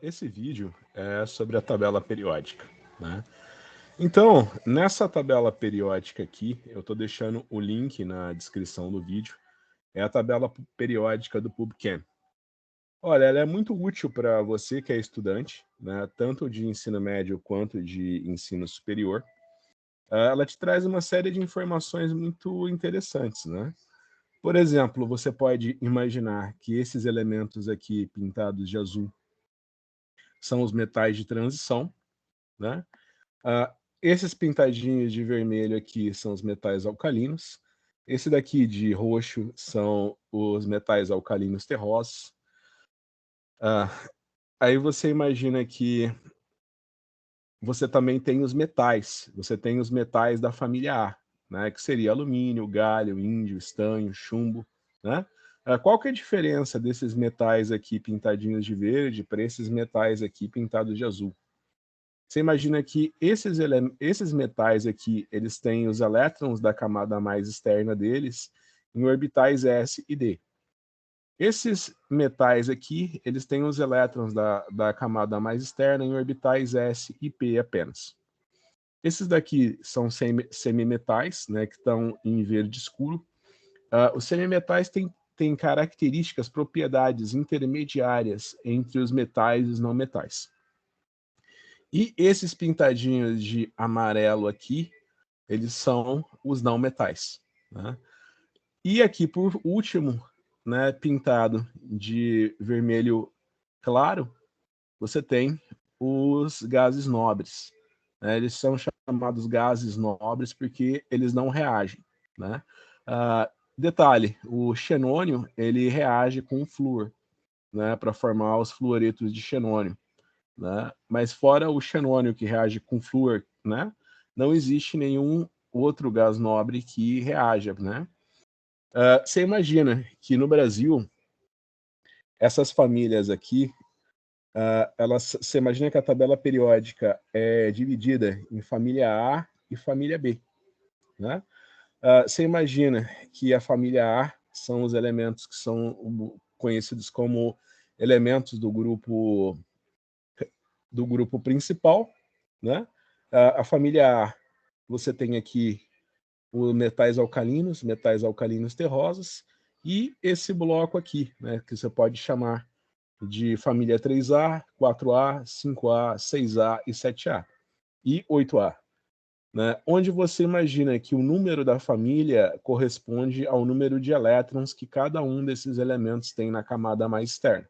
Esse vídeo é sobre a tabela periódica, né? Então, nessa tabela periódica aqui, eu estou deixando o link na descrição do vídeo, é a tabela periódica do PubChem. Olha, ela é muito útil para você que é estudante, né, tanto de ensino médio quanto de ensino superior. Ela te traz uma série de informações muito interessantes, né? Por exemplo, você pode imaginar que esses elementos aqui pintados de azul são os metais de transição, né? Ah, esses pintadinhos de vermelho aqui são os metais alcalinos. Esse daqui de roxo são os metais alcalinos terrosos. Ah, aí você imagina que você também tem os metais. Você tem os metais da família A, né? Que seria alumínio, galho, índio, estanho, chumbo, né? Qual que é a diferença desses metais aqui pintadinhos de verde para esses metais aqui pintados de azul? Você imagina que esses metais aqui, eles têm os elétrons da camada mais externa deles em orbitais S e D. Esses metais aqui, eles têm os elétrons da camada mais externa em orbitais S e P apenas. Esses daqui são semimetais, né, que estão em verde escuro. Os semimetais têm características, propriedades intermediárias entre os metais e os não metais. E esses pintadinhos de amarelo aqui, eles são os não metais, né? E aqui, por último, né, pintado de vermelho claro, você tem os gases nobres, né? Eles são chamados gases nobres porque eles não reagem, né? Detalhe, o xenônio, ele reage com o flúor, né, para formar os fluoretos de xenônio, né? Mas fora o xenônio que reage com flúor, né, não existe nenhum outro gás nobre que reaja, né? Você imagina que no Brasil, essas famílias aqui, você imagina que a tabela periódica é dividida em família A e família B, né? Você imagina que a família A são os elementos que são conhecidos como elementos do grupo principal, né? A família A, você tem aqui os metais alcalinos terrosos, e esse bloco aqui, né, que você pode chamar de família 3A, 4A, 5A, 6A e 7A, e 8A, né, onde você imagina que o número da família corresponde ao número de elétrons que cada um desses elementos tem na camada mais externa.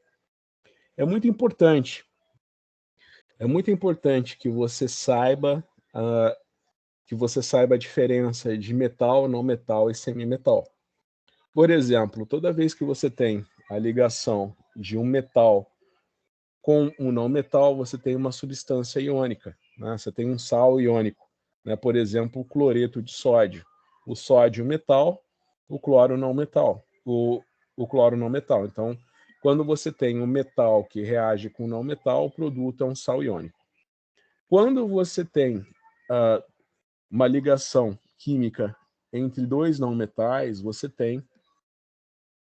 É muito importante, que você saiba a diferença de metal, não metal e semimetal. Por exemplo, toda vez que você tem a ligação de um metal com um não metal, você tem uma substância iônica, né? Você tem um sal iônico, né? Por exemplo, o cloreto de sódio. O sódio metal, o cloro não metal. O cloro não metal. Então, quando você tem um metal que reage com não metal, o produto é um sal iônico. Quando você tem uma ligação química entre dois não metais, você tem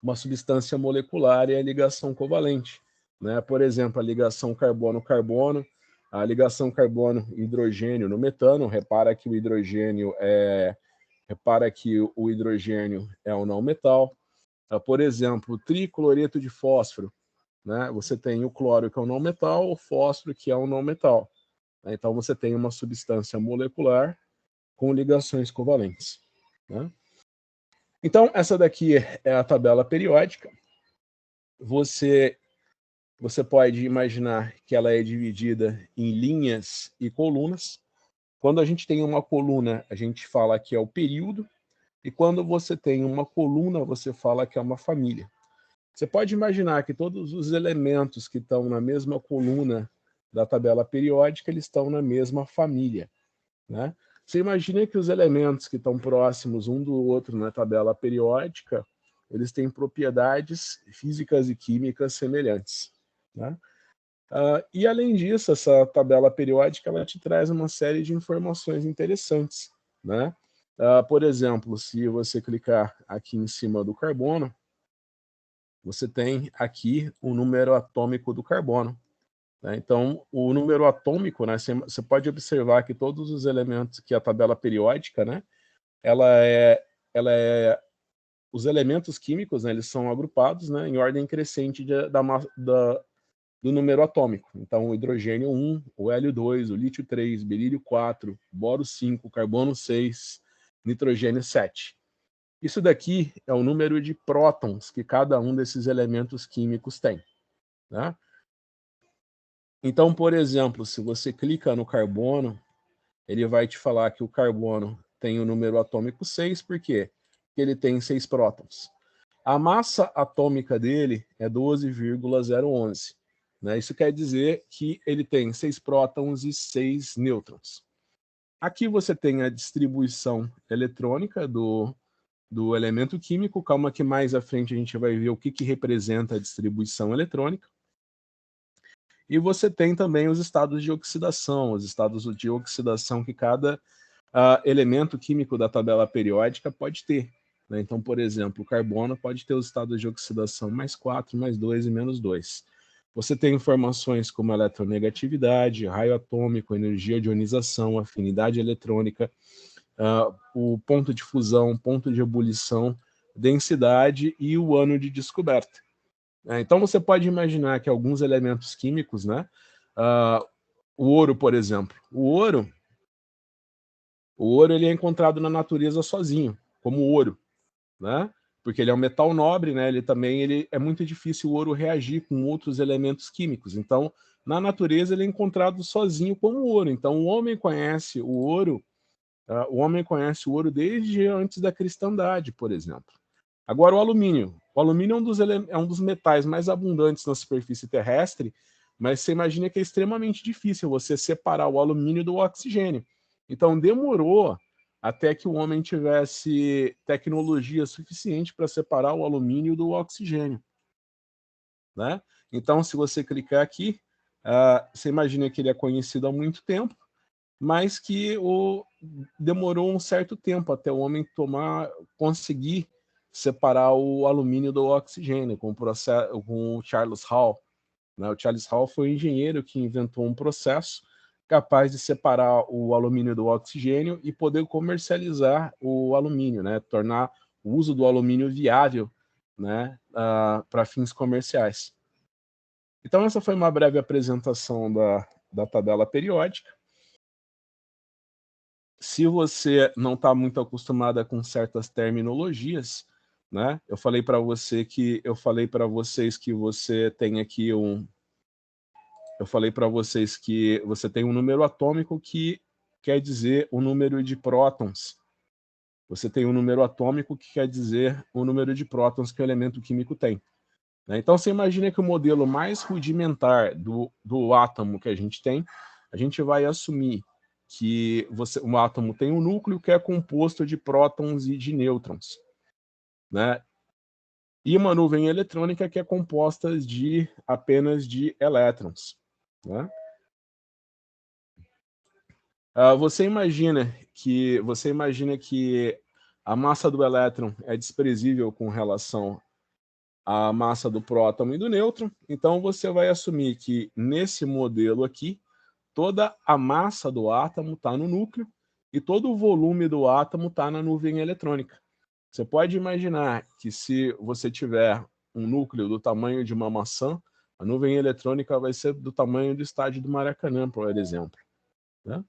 uma substância molecular e a ligação covalente, né? Por exemplo, a ligação carbono-carbono, a ligação carbono-hidrogênio no metano, repara que o hidrogênio é um não metal. Por exemplo, tricloreto de fósforo, né? Você tem o cloro, que é um não metal, o fósforo, que é um não metal. Então você tem uma substância molecular com ligações covalentes, né? Então, essa daqui é a tabela periódica. Você pode imaginar que ela é dividida em linhas e colunas. Quando a gente tem uma coluna, a gente fala que é o período, e quando você tem uma coluna, você fala que é uma família. Você pode imaginar que todos os elementos que estão na mesma coluna da tabela periódica, eles estão na mesma família, né? Você imagina que os elementos que estão próximos um do outro na tabela periódica, eles têm propriedades físicas e químicas semelhantes, né? E além disso, essa tabela periódica ela te traz uma série de informações interessantes, né? Por exemplo, se você clicar aqui em cima do carbono, você tem aqui o número atômico do carbono, né? Então, o número atômico, né, você pode observar que todos os elementos que a tabela periódica, né, ela é os elementos químicos, né, eles são agrupados, né, em ordem crescente do número atômico. Então, o hidrogênio 1, o hélio 2, o lítio 3, berílio 4, boro 5, carbono 6, nitrogênio 7. Isso daqui é o número de prótons que cada um desses elementos químicos tem, né? Então, por exemplo, se você clica no carbono, ele vai te falar que o carbono tem o número atômico 6, por quê? Porque ele tem 6 prótons. A massa atômica dele é 12,011. Né? Isso quer dizer que ele tem 6 prótons e 6 nêutrons. Aqui você tem a distribuição eletrônica do elemento químico. Calma que mais à frente a gente vai ver o que representa a distribuição eletrônica. E você tem também os estados de oxidação, que cada elemento químico da tabela periódica pode ter. Né? Então, por exemplo, o carbono pode ter os estados de oxidação +4, +2 e -2. Você tem informações como eletronegatividade, raio atômico, energia de ionização, afinidade eletrônica, o ponto de fusão, ponto de ebulição, densidade e o ano de descoberta. Então, você pode imaginar que alguns elementos químicos, né? O ouro, por exemplo. O ouro ele é encontrado na natureza sozinho, como ouro, né? Porque ele é um metal nobre, né? Ele é muito difícil o ouro reagir com outros elementos químicos. Então, na natureza, ele é encontrado sozinho como ouro. Então, o homem conhece o ouro desde antes da cristandade, por exemplo. Agora, o alumínio. O alumínio é um dos metais mais abundantes na superfície terrestre, mas você imagina que é extremamente difícil você separar o alumínio do oxigênio. Então, demorou até que o homem tivesse tecnologia suficiente para separar o alumínio do oxigênio. Né? Então, se você clicar aqui, você imagina que ele é conhecido há muito tempo, mas que demorou um certo tempo até o homem conseguir separar o alumínio do oxigênio com o Charles Hall. Né? O Charles Hall foi o engenheiro que inventou um processo capaz de separar o alumínio do oxigênio e poder comercializar o alumínio, né? Tornar o uso do alumínio viável, né? Para fins comerciais. Então, essa foi uma breve apresentação da tabela periódica. Se você não está muito acostumada com certas terminologias, né? Eu falei para vocês que você tem aqui eu falei para vocês que você tem um número atômico que quer dizer o número de prótons. Você tem um número atômico que quer dizer o número de prótons que o elemento químico tem. Né? Então, você imagina que o modelo mais rudimentar do átomo que a gente tem, a gente vai assumir que um átomo tem um núcleo que é composto de prótons e de nêutrons. Né? E uma nuvem eletrônica que é composta apenas de elétrons. Né? Você imagina que a massa do elétron é desprezível com relação à massa do próton e do nêutron, então você vai assumir que nesse modelo aqui, toda a massa do átomo está no núcleo e todo o volume do átomo está na nuvem eletrônica. Você pode imaginar que se você tiver um núcleo do tamanho de uma maçã, a nuvem eletrônica vai ser do tamanho do estádio do Maracanã, por exemplo. Né?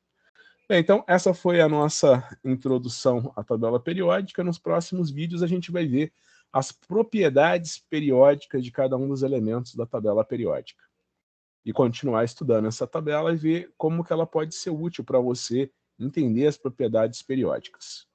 Bem, então, essa foi a nossa introdução à tabela periódica. Nos próximos vídeos, a gente vai ver as propriedades periódicas de cada um dos elementos da tabela periódica. E continuar estudando essa tabela e ver como que ela pode ser útil para você entender as propriedades periódicas.